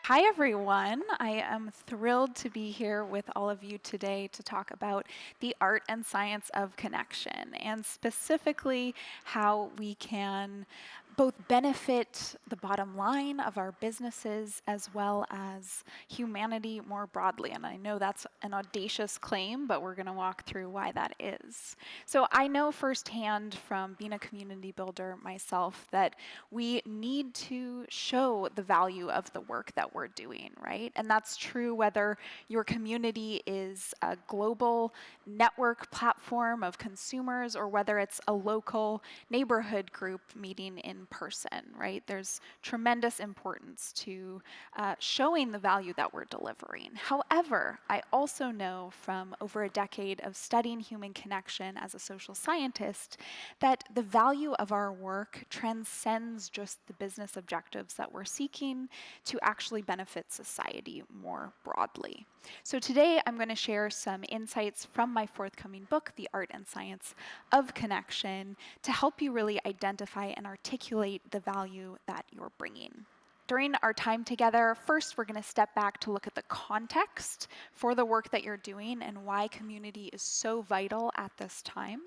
Hi, everyone. I am thrilled to be here with all of you today to talk about the art and science of connection, and specifically how we can both benefit the bottom line of our businesses as well as humanity more broadly. And I know that's an audacious claim, but we're going to walk through why that is. So I know firsthand from being a community builder myself that we need to show the value of the work that we're doing, right? And that's true whether your community is a global network platform of consumers or whether it's a local neighborhood group meeting in person, right? There's tremendous importance to showing the value that we're delivering. However, I also know from over a decade of studying human connection as a social scientist that the value of our work transcends just the business objectives that we're seeking to actually benefit society more broadly. So today I'm going to share some insights from my forthcoming book, The Art and Science of Connection, to help you really identify and articulate the value that you're bringing. During our time together, first we're going to step back to look at the context for the work that you're doing and why community is so vital at this time.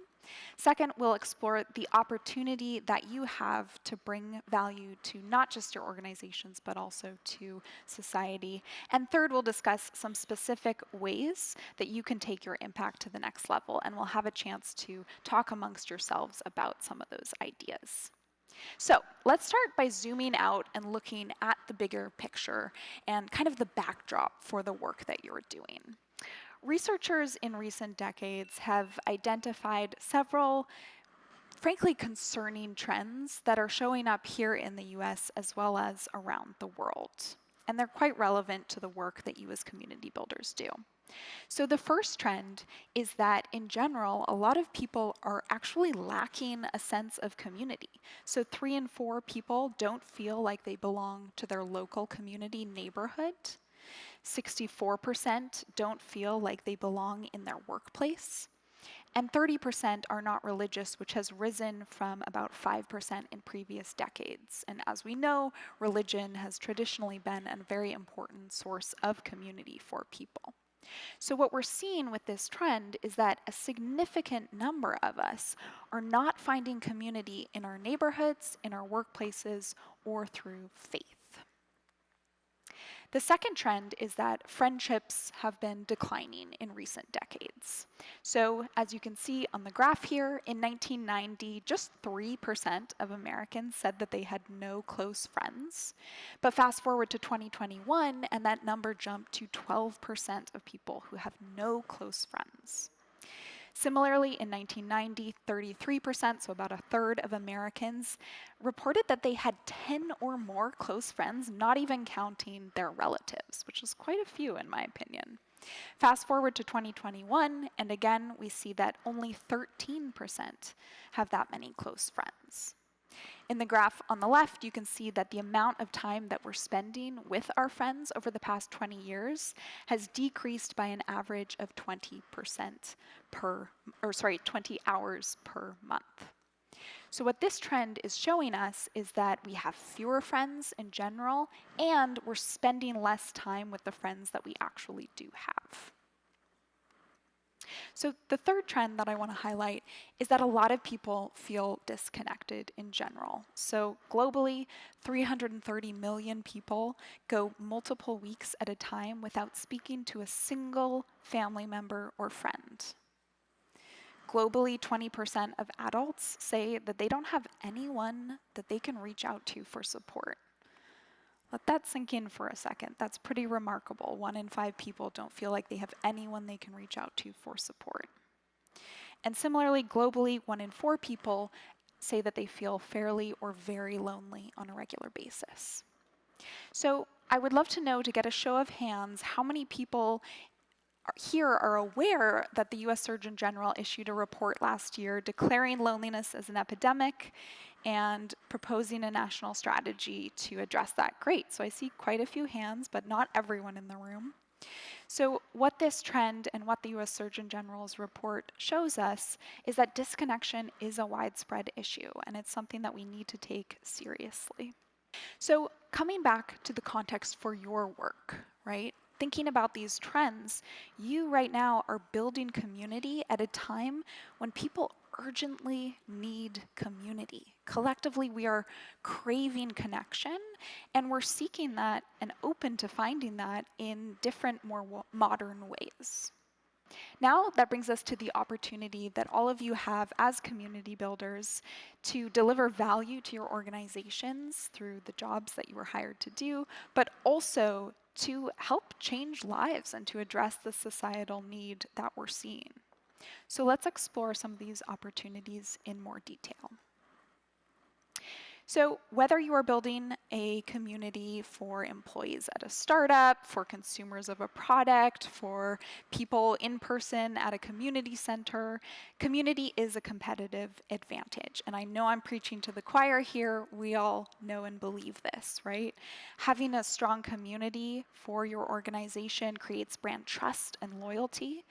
Second, we'll explore the opportunity that you have to bring value to not just your organizations, but also to society. And third, we'll discuss some specific ways that you can take your impact to the next level, and we'll have a chance to talk amongst yourselves about some of those ideas. So let's start by zooming out and looking at the bigger picture and kind of the backdrop for the work that you're doing. Researchers in recent decades have identified several, frankly, concerning trends that are showing up here in the US as well as around the world. And they're quite relevant to the work that you as community builders do. So the first trend is that in general, a lot of people are actually lacking a sense of community. So 3 in 4 people don't feel like they belong to their local community neighborhood. 64% don't feel like they belong in their workplace. And 30% are not religious, which has risen from about 5% in previous decades. And as we know, religion has traditionally been a very important source of community for people. So what we're seeing with this trend is that a significant number of us are not finding community in our neighborhoods, in our workplaces, or through faith. The second trend is that friendships have been declining in recent decades. So as you can see on the graph here, in 1990, just 3% of Americans said that they had no close friends. But fast forward to 2021, and that number jumped to 12% of people who have no close friends. Similarly, in 1990, 33%, so about a third of Americans, reported that they had 10 or more close friends, not even counting their relatives, which is quite a few in my opinion. Fast forward to 2021, and again, we see that only 13% have that many close friends. In the graph on the left, you can see that the amount of time that we're spending with our friends over the past 20 years has decreased by an average of 20% 20 hours per month. So what this trend is showing us is that we have fewer friends in general, and we're spending less time with the friends that we actually do have. So the third trend that I want to highlight is that a lot of people feel disconnected in general. So globally, 330 million people go multiple weeks at a time without speaking to a single family member or friend. Globally, 20% of adults say that they don't have anyone that they can reach out to for support. Let that sink in for a second. That's pretty remarkable. 1 in 5 people don't feel like they have anyone they can reach out to for support. And similarly, globally, 1 in 4 people say that they feel fairly or very lonely on a regular basis. So I would love to know, to get a show of hands, how many people here are aware that the US Surgeon General issued a report last year declaring loneliness as an epidemic and proposing a national strategy to address that. Great, so I see quite a few hands, but not everyone in the room. So what this trend and what the US Surgeon General's report shows us is that disconnection is a widespread issue, and it's something that we need to take seriously. So coming back to the context for your work, right? Thinking about these trends, you right now are building community at a time when people urgently need community. Collectively, we are craving connection, and we're seeking that and open to finding that in different, more modern ways. Now that brings us to the opportunity that all of you have as community builders to deliver value to your organizations through the jobs that you were hired to do, but also to help change lives and to address the societal need that we're seeing. So let's explore some of these opportunities in more detail. So whether you are building a community for employees at a startup, for consumers of a product, for people in person at a community center, community is a competitive advantage. And I know I'm preaching to the choir here. We all know and believe this, right? Having a strong community for your organization creates brand trust and loyalty.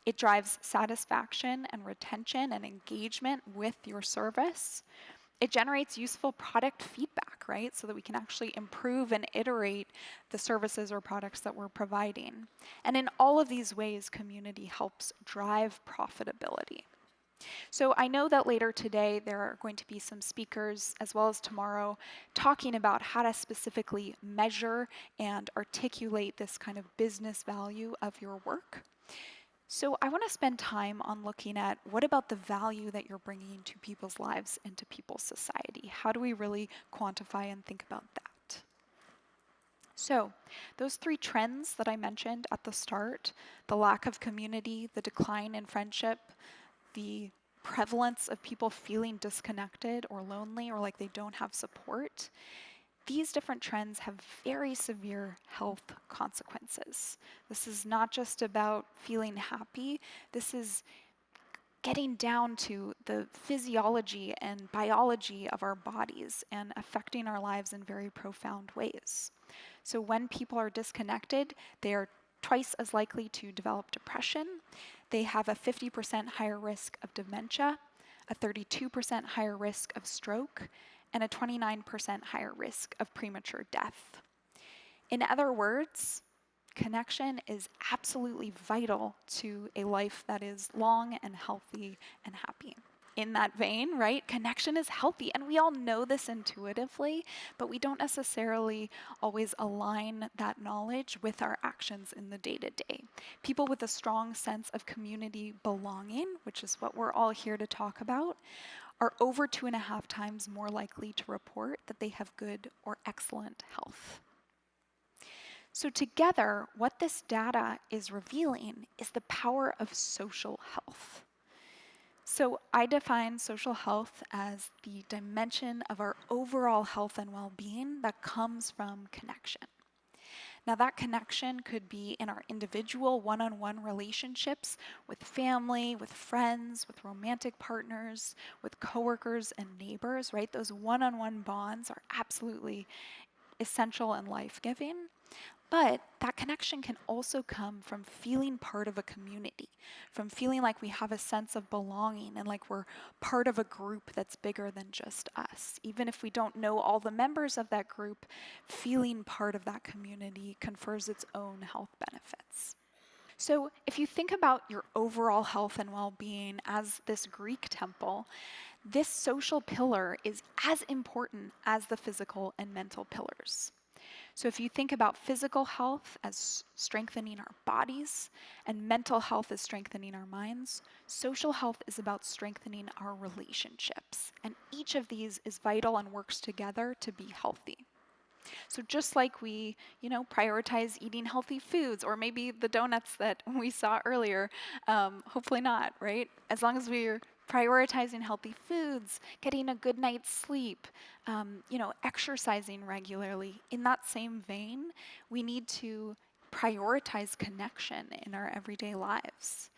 It drives satisfaction and retention and engagement with your service. It generates useful product feedback, right? So that we can actually improve and iterate the services or products that we're providing. And in all of these ways, community helps drive profitability. So I know that later today there are going to be some speakers, as well as tomorrow, talking about how to specifically measure and articulate this kind of business value of your work. So I want to spend time on looking at what about the value that you're bringing to people's lives and to people's society? How do we really quantify and think about that? So those three trends that I mentioned at the start, the lack of community, the decline in friendship, the prevalence of people feeling disconnected or lonely or like they don't have support, these different trends have very severe health consequences. This is not just about feeling happy. This is getting down to the physiology and biology of our bodies and affecting our lives in very profound ways. So when people are disconnected, they are twice as likely to develop depression. They have a 50% higher risk of dementia, a 32% higher risk of stroke, and a 29% higher risk of premature death. In other words, connection is absolutely vital to a life that is long and healthy and happy. In that vein, right, connection is healthy, and we all know this intuitively, but we don't necessarily always align that knowledge with our actions in the day-to-day. People with a strong sense of community belonging, which is what we're all here to talk about, are over 2.5 times more likely to report that they have good or excellent health. So together, what this data is revealing is the power of social health. So I define social health as the dimension of our overall health and well-being that comes from connection. Now that connection could be in our individual one-on-one relationships with family, with friends, with romantic partners, with coworkers and neighbors, right? Those one-on-one bonds are absolutely essential and life-giving. But that connection can also come from feeling part of a community, from feeling like we have a sense of belonging and like we're part of a group that's bigger than just us. Even if we don't know all the members of that group, feeling part of that community confers its own health benefits. So if you think about your overall health and well-being as this Greek temple, this social pillar is as important as the physical and mental pillars. So if you think about physical health as strengthening our bodies and mental health as strengthening our minds, social health is about strengthening our relationships. And each of these is vital and works together to be healthy. So just like we, prioritize eating healthy foods, or maybe the donuts that we saw earlier, hopefully not, right? As long as we're prioritizing healthy foods, getting a good night's sleep, exercising regularly. In that same vein, we need to prioritize connection in our everyday lives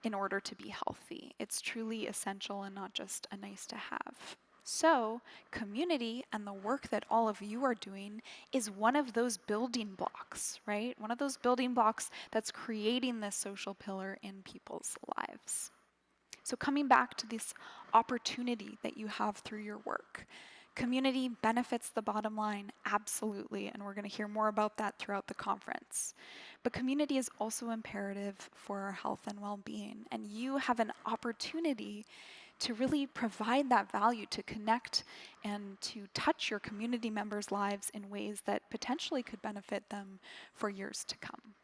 in order to be healthy. It's truly essential and not just a nice to have. So, community and the work that all of you are doing is one of those building blocks, right? One of those building blocks that's creating this social pillar in people's lives. So coming back to this opportunity that you have through your work, Community benefits the bottom line, absolutely, and we're going to hear more about that throughout the conference. But community is also imperative for our health and well-being, and you have an opportunity to really provide that value, to connect and to touch your community members' lives in ways that potentially could benefit them for years to come.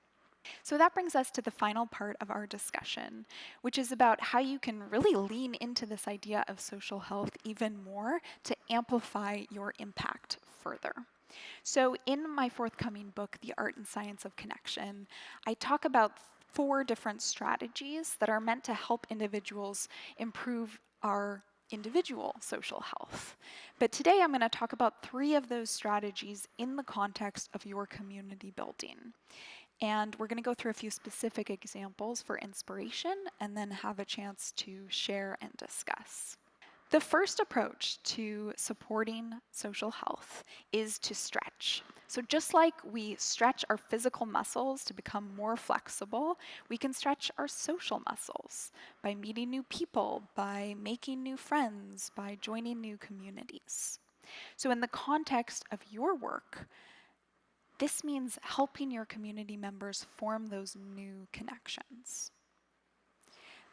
So that brings us to the final part of our discussion, which is about how you can really lean into this idea of social health even more to amplify your impact further. So in my forthcoming book, The Art and Science of Connection, I talk about 4 different strategies that are meant to help individuals improve our individual social health. But today I'm going to talk about 3 of those strategies in the context of your community building. And we're going to go through a few specific examples for inspiration and then have a chance to share and discuss. The first approach to supporting social health is to stretch. So just like we stretch our physical muscles to become more flexible, we can stretch our social muscles by meeting new people, by making new friends, by joining new communities. So in the context of your work, this means helping your community members form those new connections.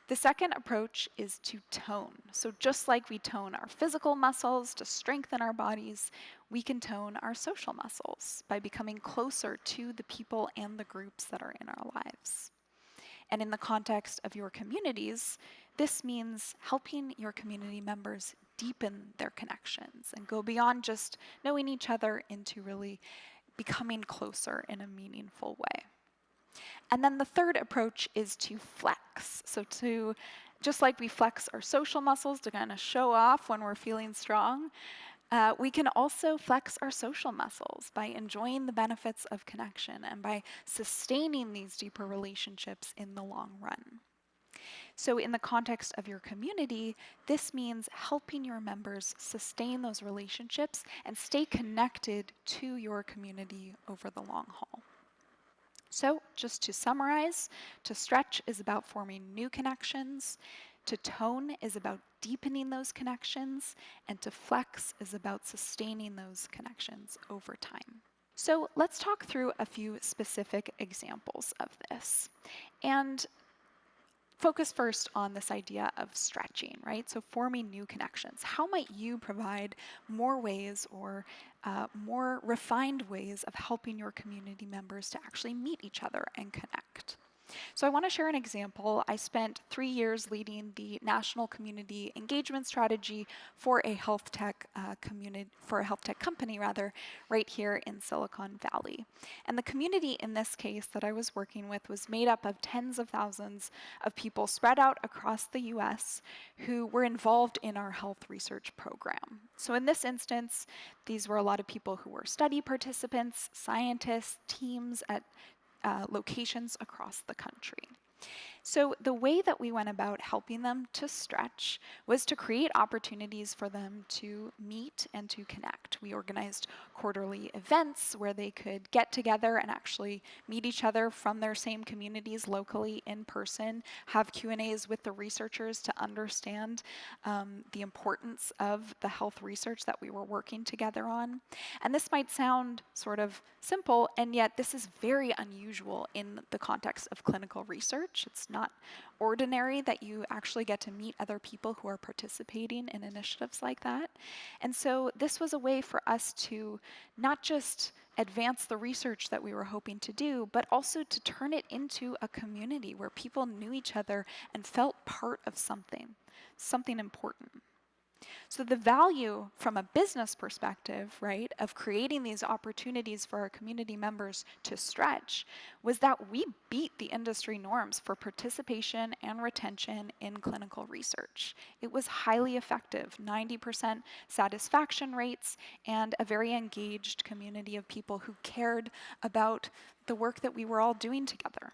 The second approach is to tone. So just like we tone our physical muscles to strengthen our bodies, we can tone our social muscles by becoming closer to the people and the groups that are in our lives. And in the context of your communities, this means helping your community members deepen their connections and go beyond just knowing each other into really becoming closer in a meaningful way. And then the third approach is to flex. So just like we flex our social muscles to kind of show off when we're feeling strong, we can also flex our social muscles by enjoying the benefits of connection and by sustaining these deeper relationships in the long run. So in the context of your community, this means helping your members sustain those relationships and stay connected to your community over the long haul. So just to summarize, to stretch is about forming new connections, to tone is about deepening those connections, and to flex is about sustaining those connections over time. So let's talk through a few specific examples of this. And focus first on this idea of stretching, right? So forming new connections. How might you provide more ways or more refined ways of helping your community members to actually meet each other and connect? So I want to share an example. I spent 3 years leading the national community engagement strategy for a health tech company right here in Silicon Valley. And the community in this case that I was working with was made up of tens of thousands of people spread out across the US who were involved in our health research program. So in this instance, these were a lot of people who were study participants, scientists, teams at locations across the country. So the way that we went about helping them to stretch was to create opportunities for them to meet and to connect. We organized quarterly events where they could get together and actually meet each other from their same communities locally in person, have Q&As with the researchers to understand the importance of the health research that we were working together on. And this might sound sort of simple, and yet this is very unusual in the context of clinical research. It's not ordinary that you actually get to meet other people who are participating in initiatives like that. And so this was a way for us to not just advance the research that we were hoping to do, but also to turn it into a community where people knew each other and felt part of something important. So the value from a business perspective, right, of creating these opportunities for our community members to stretch was that we beat the industry norms for participation and retention in clinical research. It was highly effective, 90% satisfaction rates, and a very engaged community of people who cared about the work that we were all doing together.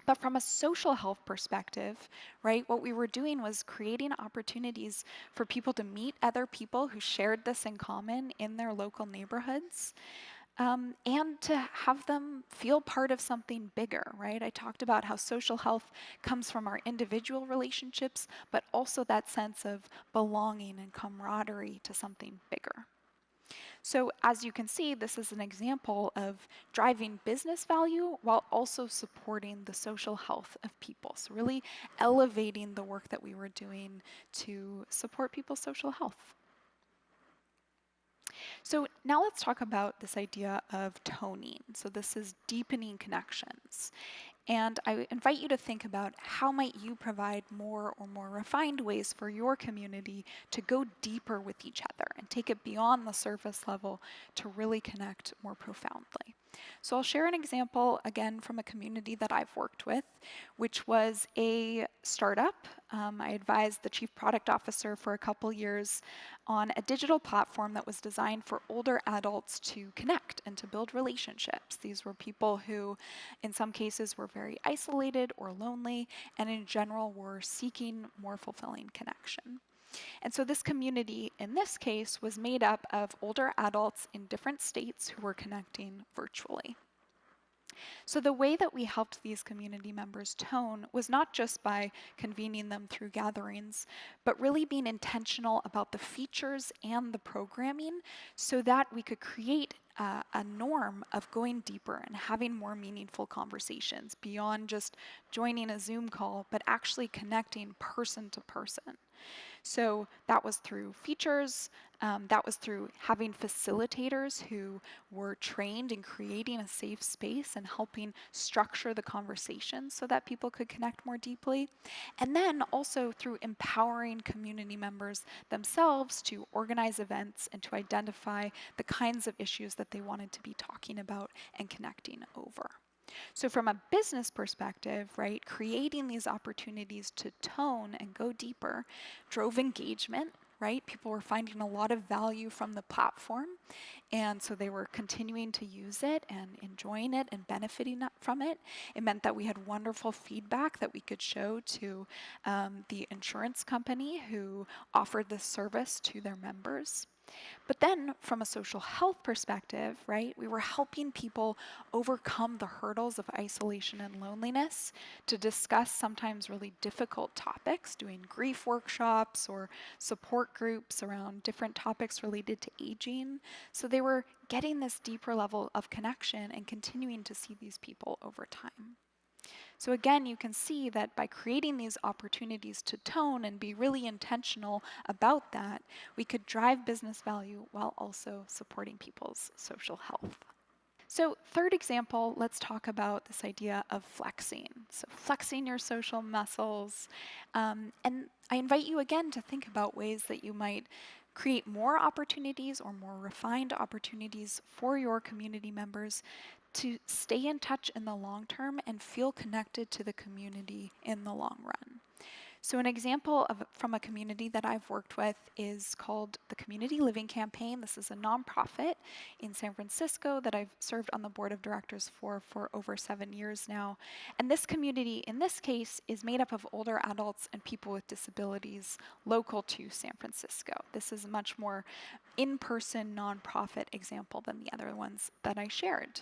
But from a social health perspective, right, what we were doing was creating opportunities for people to meet other people who shared this in common in their local neighborhoods. and to have them feel part of something bigger, right? I talked about how social health comes from our individual relationships, but also that sense of belonging and camaraderie to something bigger. So as you can see, this is an example of driving business value while also supporting the social health of people. So really elevating the work that we were doing to support people's social health. So now let's talk about this idea of toning. So this is deepening connections. And I invite you to think about how might you provide more or more refined ways for your community to go deeper with each other and take it beyond the surface level to really connect more profoundly. So I'll share an example again from a community that I've worked with, which was a startup. I advised the chief product officer for a couple years on a digital platform that was designed for older adults to connect and to build relationships. These were people who, in some cases, were very isolated or lonely, and in general were seeking more fulfilling connection. And so this community, in this case, was made up of older adults in different states who were connecting virtually. So the way that we helped these community members tone was not just by convening them through gatherings, but really being intentional about the features and the programming so that we could create a norm of going deeper and having more meaningful conversations beyond just joining a Zoom call, but actually connecting person to person. So that was through features, that was through having facilitators who were trained in creating a safe space and helping structure the conversation so that people could connect more deeply. And then also through empowering community members themselves to organize events and to identify the kinds of issues that they wanted to be talking about and connecting over. So from a business perspective, right, creating these opportunities to tone and go deeper drove engagement, right? People were finding a lot of value from the platform, and so they were continuing to use it and enjoying it and benefiting from it. It meant that we had wonderful feedback that we could show to the insurance company who offered this service to their members. But then from a social health perspective, right, we were helping people overcome the hurdles of isolation and loneliness to discuss sometimes really difficult topics, doing grief workshops or support groups around different topics related to aging. So they were getting this deeper level of connection and continuing to see these people over time. So again, you can see that by creating these opportunities to tone and be really intentional about that, we could drive business value while also supporting people's social health. So third example, let's talk about this idea of flexing. So flexing your social muscles. And I invite you again to think about ways that you might create more opportunities or more refined opportunities for your community members to stay in touch in the long term and feel connected to the community in the long run. So an example from a community that I've worked with is called the Community Living Campaign. This is a nonprofit in San Francisco that I've served on the board of directors for over 7 years now. And this community, in this case, is made up of older adults and people with disabilities local to San Francisco. This is a much more in-person nonprofit example than the other ones that I shared.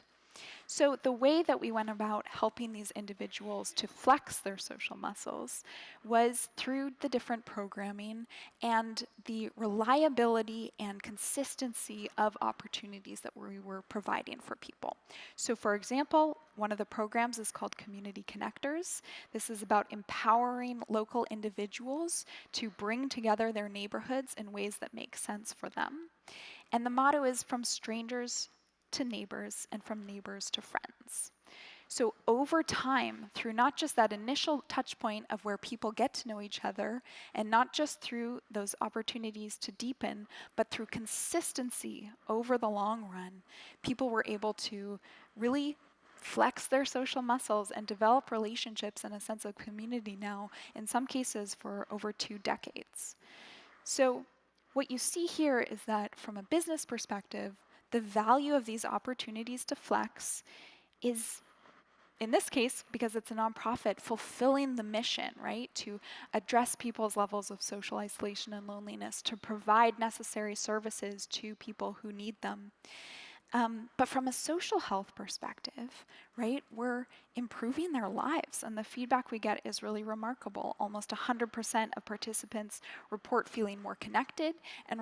So the way that we went about helping these individuals to flex their social muscles was through the different programming and the reliability and consistency of opportunities that we were providing for people. So for example, one of the programs is called Community Connectors. This is about empowering local individuals to bring together their neighborhoods in ways that make sense for them. And the motto is from strangers to neighbors and from neighbors to friends. So over time, through not just that initial touch point of where people get to know each other, and not just through those opportunities to deepen, but through consistency over the long run, people were able to really flex their social muscles and develop relationships and a sense of community now, in some cases for over 2 decades. So what you see here is that from a business perspective, the value of these opportunities to flex is, in this case, because it's a nonprofit, fulfilling the mission, right? To address people's levels of social isolation and loneliness, to provide necessary services to people who need them. But from a social health perspective, right, we're improving their lives, and the feedback we get is really remarkable. Almost 100% of participants report feeling more connected and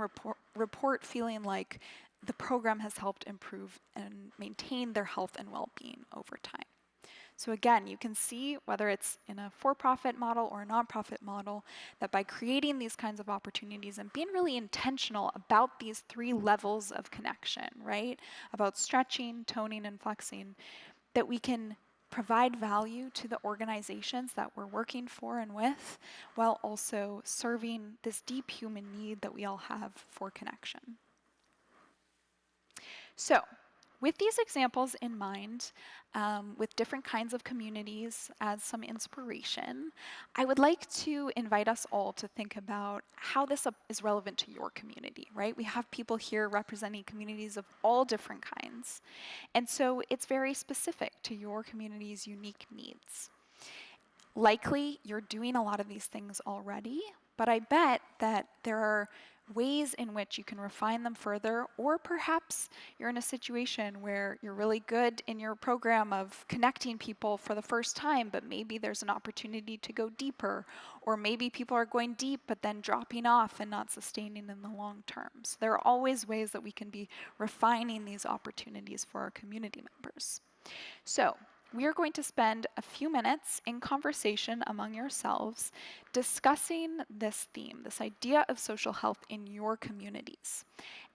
report feeling like the program has helped improve and maintain their health and well-being over time. So again, you can see, whether it's in a for-profit model or a nonprofit model, that by creating these kinds of opportunities and being really intentional about these 3 levels of connection, right? About stretching, toning, and flexing, that we can provide value to the organizations that we're working for and with, while also serving this deep human need that we all have for connection. So, with these examples in mind, with different kinds of communities as some inspiration, I would like to invite us all to think about how this is relevant to your community, right? We have people here representing communities of all different kinds. And so it's very specific to your community's unique needs. Likely, you're doing a lot of these things already, but I bet that there are ways in which you can refine them further, or perhaps you're in a situation where you're really good in your program of connecting people for the first time, but maybe there's an opportunity to go deeper, or maybe people are going deep but then dropping off and not sustaining in the long term. So there are always ways that we can be refining these opportunities for our community members. So we are going to spend a few minutes in conversation among yourselves discussing this theme, this idea of social health in your communities.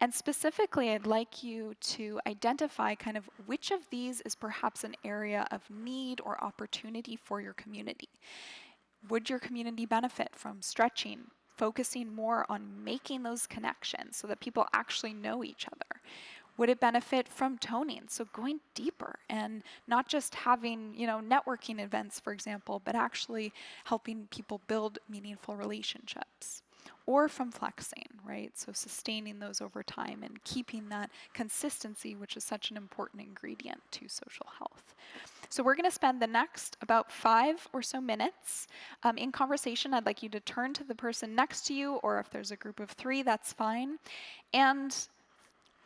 And specifically, I'd like you to identify kind of which of these is perhaps an area of need or opportunity for your community. Would your community benefit from stretching, focusing more on making those connections so that people actually know each other? Would it benefit from toning, so going deeper and not just having, networking events, for example, but actually helping people build meaningful relationships? Or from flexing, right? So sustaining those over time and keeping that consistency, which is such an important ingredient to social health. So we're going to spend the next about 5 or so minutes in conversation. I'd like you to turn to the person next to you, or if there's a group of 3, that's fine, and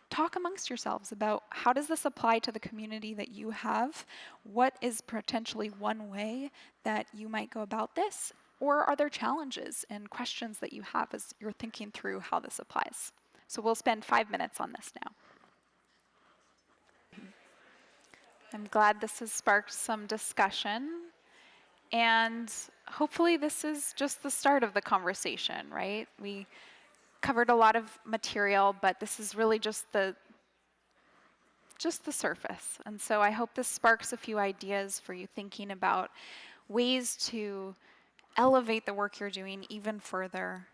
talk amongst yourselves about how does this apply to the community that you have? What is potentially one way that you might go about this? Or are there challenges and questions that you have as you're thinking through how this applies? So we'll spend 5 minutes on this now. I'm glad this has sparked some discussion. And hopefully this is just the start of the conversation, right? We covered a lot of material, but this is really just the surface. And so I hope this sparks a few ideas for you thinking about ways to elevate the work you're doing even further,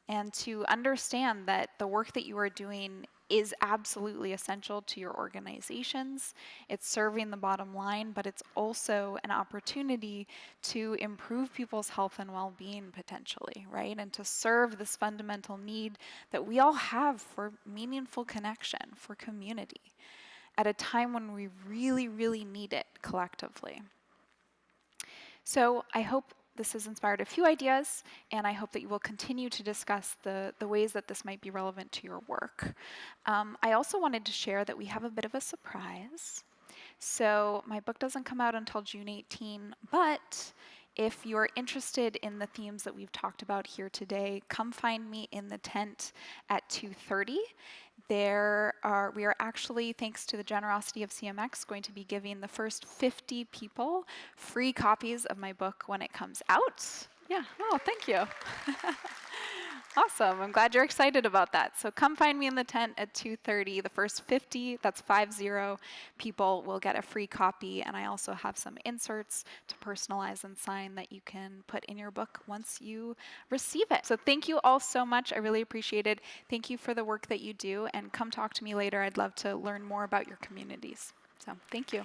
and to understand that the work that you are doing is absolutely essential to your organizations. It's serving the bottom line, but it's also an opportunity to improve people's health and well-being potentially, right? And to serve this fundamental need that we all have for meaningful connection, for community, at a time when we really, really need it collectively. So I hope this has inspired a few ideas, and I hope that you will continue to discuss the ways that this might be relevant to your work. I also wanted to share that we have a bit of a surprise. So my book doesn't come out until June 18, but if you're interested in the themes that we've talked about here today, come find me in the tent at 2:30. We are actually, thanks to the generosity of CMX, going to be giving the first 50 people free copies of my book when it comes out. Yeah, oh, thank you. Awesome, I'm glad you're excited about that. So come find me in the tent at 2:30. The first 50, that's 50 people, will get a free copy, and I also have some inserts to personalize and sign that you can put in your book once you receive it. So thank you all so much, I really appreciate it. Thank you for the work that you do, and come talk to me later. I'd love to learn more about your communities. So thank you.